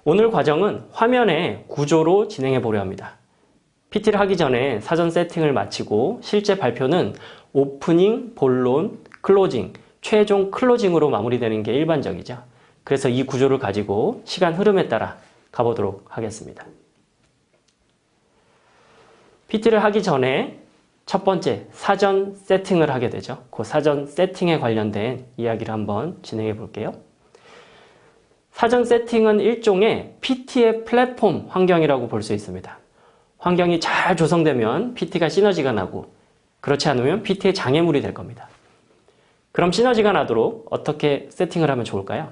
오늘 과정은 화면의 구조로 진행해 보려 합니다. PT를 하기 전에 사전 세팅을 마치고 실제 발표는 오프닝, 본론, 클로징, 최종 클로징으로 마무리되는 게 일반적이죠. 그래서 이 구조를 가지고 시간 흐름에 따라 가보도록 하겠습니다. PT를 하기 전에 첫 번째 사전 세팅을 하게 되죠. 그 사전 세팅에 관련된 이야기를 한번 진행해 볼게요. 사전 세팅은 일종의 PT의 플랫폼 환경이라고 볼 수 있습니다. 환경이 잘 조성되면 PT가 시너지가 나고 그렇지 않으면 PT의 장애물이 될 겁니다. 그럼 시너지가 나도록 어떻게 세팅을 하면 좋을까요?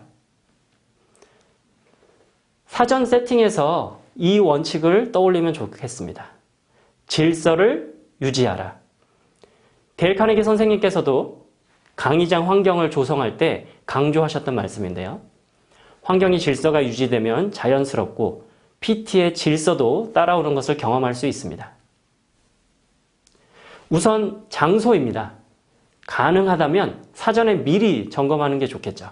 사전 세팅에서 이 원칙을 떠올리면 좋겠습니다. 질서를 유지하라. 데일 카네기 선생님께서도 강의장 환경을 조성할 때 강조하셨던 말씀인데요. 환경이 질서가 유지되면 자연스럽고 PT의 질서도 따라오는 것을 경험할 수 있습니다. 우선 장소입니다. 가능하다면 사전에 미리 점검하는 게 좋겠죠.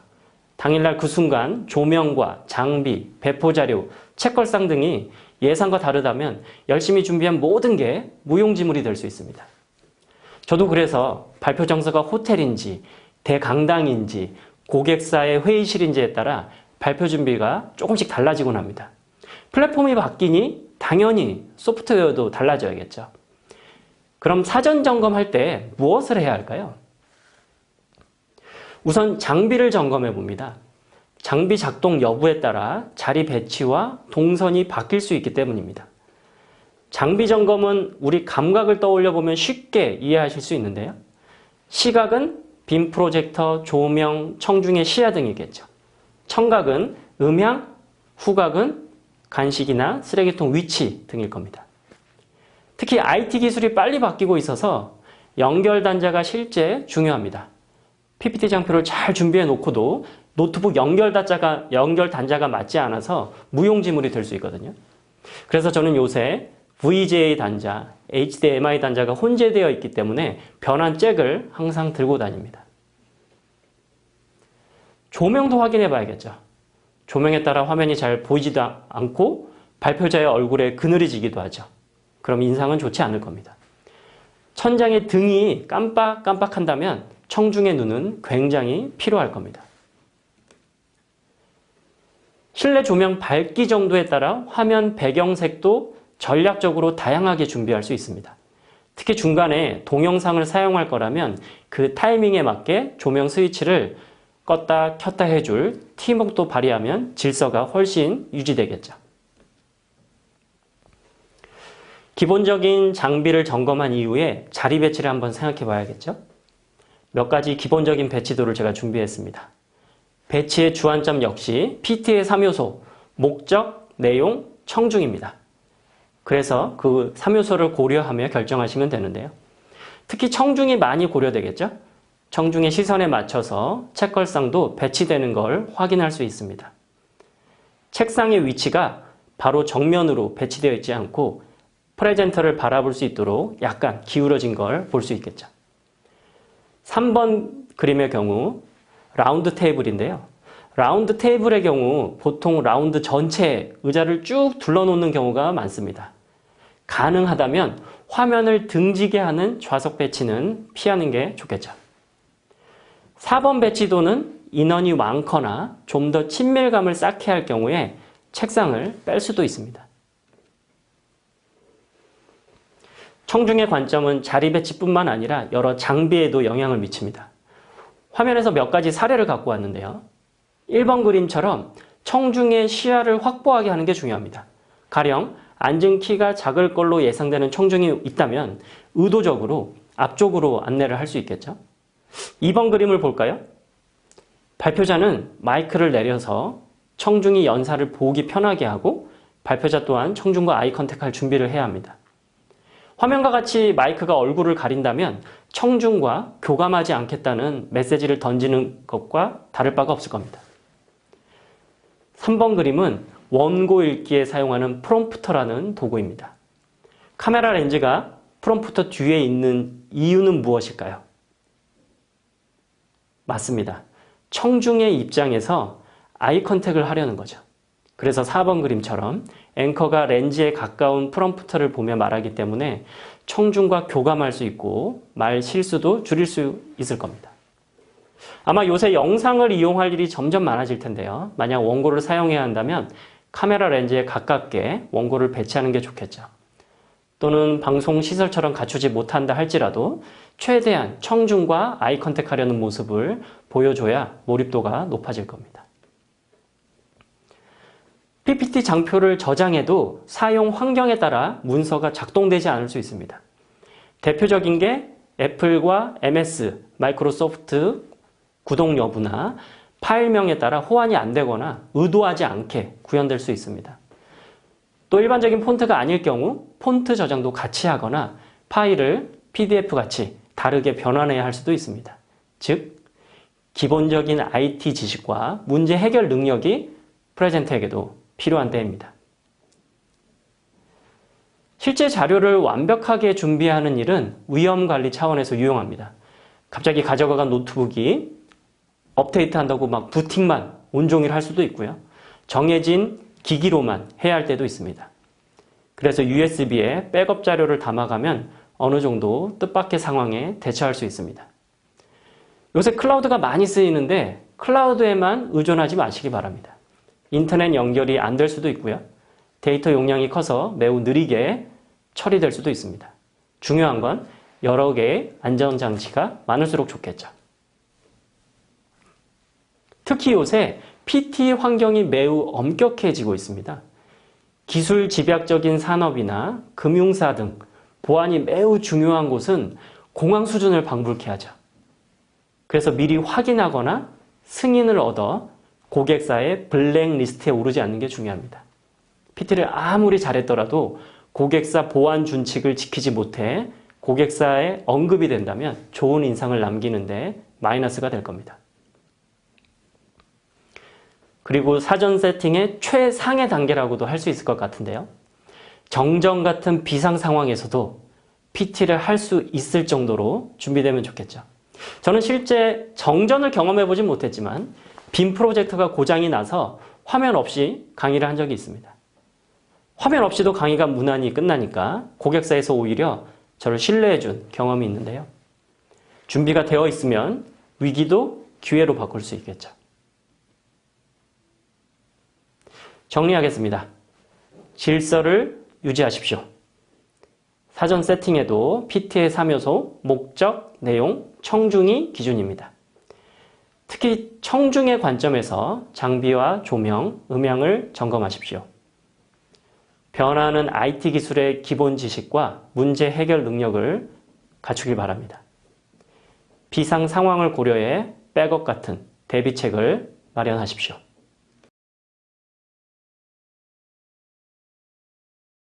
당일날 그 순간 조명과 장비, 배포자료, 책걸상 등이 예상과 다르다면 열심히 준비한 모든 게 무용지물이 될 수 있습니다. 저도 그래서 발표 장소가 호텔인지 대강당인지 고객사의 회의실인지에 따라 발표 준비가 조금씩 달라지곤 합니다. 플랫폼이 바뀌니 당연히 소프트웨어도 달라져야겠죠. 그럼 사전 점검할 때 무엇을 해야 할까요? 우선 장비를 점검해 봅니다. 장비 작동 여부에 따라 자리 배치와 동선이 바뀔 수 있기 때문입니다. 장비 점검은 우리 감각을 떠올려 보면 쉽게 이해하실 수 있는데요. 시각은 빔 프로젝터, 조명, 청중의 시야 등이겠죠. 청각은 음향, 후각은 간식이나 쓰레기통 위치 등일 겁니다. 특히 IT 기술이 빨리 바뀌고 있어서 연결 단자가 실제 중요합니다. PPT 장표를 잘 준비해 놓고도 노트북 연결 단자가 맞지 않아서 무용지물이 될 수 있거든요. 그래서 저는 요새 VGA 단자, HDMI 단자가 혼재되어 있기 때문에 변환 잭을 항상 들고 다닙니다. 조명도 확인해 봐야겠죠. 조명에 따라 화면이 잘 보이지도 않고 발표자의 얼굴에 그늘이 지기도 하죠. 그럼 인상은 좋지 않을 겁니다. 천장의 등이 깜빡깜빡한다면 청중의 눈은 굉장히 피로할 겁니다. 실내 조명 밝기 정도에 따라 화면 배경색도 전략적으로 다양하게 준비할 수 있습니다. 특히 중간에 동영상을 사용할 거라면 그 타이밍에 맞게 조명 스위치를 껐다 켰다 해줄 팀웍도 발휘하면 질서가 훨씬 유지되겠죠. 기본적인 장비를 점검한 이후에 자리 배치를 한번 생각해 봐야겠죠. 몇 가지 기본적인 배치도를 제가 준비했습니다. 배치의 주안점 역시 PT의 3요소, 목적, 내용, 청중입니다. 그래서 그 3요소를 고려하며 결정하시면 되는데요. 특히 청중이 많이 고려되겠죠. 청중의 시선에 맞춰서 책걸상도 배치되는 걸 확인할 수 있습니다. 책상의 위치가 바로 정면으로 배치되어 있지 않고 프레젠터를 바라볼 수 있도록 약간 기울어진 걸 볼 수 있겠죠. 3번 그림의 경우 라운드 테이블인데요. 라운드 테이블의 경우 보통 라운드 전체에 의자를 쭉 둘러놓는 경우가 많습니다. 가능하다면 화면을 등지게 하는 좌석 배치는 피하는 게 좋겠죠. 4번 배치도는 인원이 많거나 좀 더 친밀감을 쌓게 할 경우에 책상을 뺄 수도 있습니다. 청중의 관점은 자리 배치뿐만 아니라 여러 장비에도 영향을 미칩니다. 화면에서 몇 가지 사례를 갖고 왔는데요. 1번 그림처럼 청중의 시야를 확보하게 하는 게 중요합니다. 가령 앉은 키가 작을 걸로 예상되는 청중이 있다면 의도적으로 앞쪽으로 안내를 할 수 있겠죠. 2번 그림을 볼까요? 발표자는 마이크를 내려서 청중이 연사를 보기 편하게 하고 발표자 또한 청중과 아이 컨택할 준비를 해야 합니다. 화면과 같이 마이크가 얼굴을 가린다면 청중과 교감하지 않겠다는 메시지를 던지는 것과 다를 바가 없을 겁니다. 3번 그림은 원고 읽기에 사용하는 프롬프터라는 도구입니다. 카메라 렌즈가 프롬프터 뒤에 있는 이유는 무엇일까요? 맞습니다. 청중의 입장에서 아이 컨택을 하려는 거죠. 그래서 4번 그림처럼 앵커가 렌즈에 가까운 프롬프터를 보며 말하기 때문에 청중과 교감할 수 있고 말 실수도 줄일 수 있을 겁니다. 아마 요새 영상을 이용할 일이 점점 많아질 텐데요. 만약 원고를 사용해야 한다면 카메라 렌즈에 가깝게 원고를 배치하는 게 좋겠죠. 또는 방송 시설처럼 갖추지 못한다 할지라도 최대한 청중과 아이 컨택하려는 모습을 보여줘야 몰입도가 높아질 겁니다. PPT 장표를 저장해도 사용 환경에 따라 문서가 작동되지 않을 수 있습니다. 대표적인 게 애플과 MS, 마이크로소프트 구독 여부나 파일명에 따라 호환이 안 되거나 의도하지 않게 구현될 수 있습니다. 또 일반적인 폰트가 아닐 경우 폰트 저장도 같이 하거나 파일을 PDF 같이 다르게 변환해야 할 수도 있습니다. 즉, 기본적인 IT 지식과 문제 해결 능력이 프레젠터에게도 필요한 때입니다. 실제 자료를 완벽하게 준비하는 일은 위험 관리 차원에서 유용합니다. 갑자기 가져가간 노트북이 업데이트 한다고 막 부팅만 온종일 할 수도 있고요. 정해진 기기로만 해야 할 때도 있습니다. 그래서 USB에 백업 자료를 담아가면 어느 정도 뜻밖의 상황에 대처할 수 있습니다. 요새 클라우드가 많이 쓰이는데 클라우드에만 의존하지 마시기 바랍니다. 인터넷 연결이 안 될 수도 있고요. 데이터 용량이 커서 매우 느리게 처리될 수도 있습니다. 중요한 건 여러 개의 안전장치가 많을수록 좋겠죠. 특히 요새 PT 환경이 매우 엄격해지고 있습니다. 기술 집약적인 산업이나 금융사 등 보안이 매우 중요한 곳은 공황 수준을 방불케 하죠. 그래서 미리 확인하거나 승인을 얻어 고객사의 블랙리스트에 오르지 않는 게 중요합니다. PT를 아무리 잘했더라도 고객사 보안 준칙을 지키지 못해 고객사에 언급이 된다면 좋은 인상을 남기는데 마이너스가 될 겁니다. 그리고 사전 세팅의 최상의 단계라고도 할 수 있을 것 같은데요. 정전 같은 비상 상황에서도 PT를 할 수 있을 정도로 준비되면 좋겠죠. 저는 실제 정전을 경험해 보진 못했지만 빔 프로젝터가 고장이 나서 화면 없이 강의를 한 적이 있습니다. 화면 없이도 강의가 무난히 끝나니까 고객사에서 오히려 저를 신뢰해 준 경험이 있는데요. 준비가 되어 있으면 위기도 기회로 바꿀 수 있겠죠. 정리하겠습니다. 질서를 유지하십시오. 사전 세팅에도 PT의 3요소, 목적, 내용, 청중이 기준입니다. 특히 청중의 관점에서 장비와 조명, 음향을 점검하십시오. 변화하는 IT 기술의 기본 지식과 문제 해결 능력을 갖추길 바랍니다. 비상 상황을 고려해 백업 같은 대비책을 마련하십시오.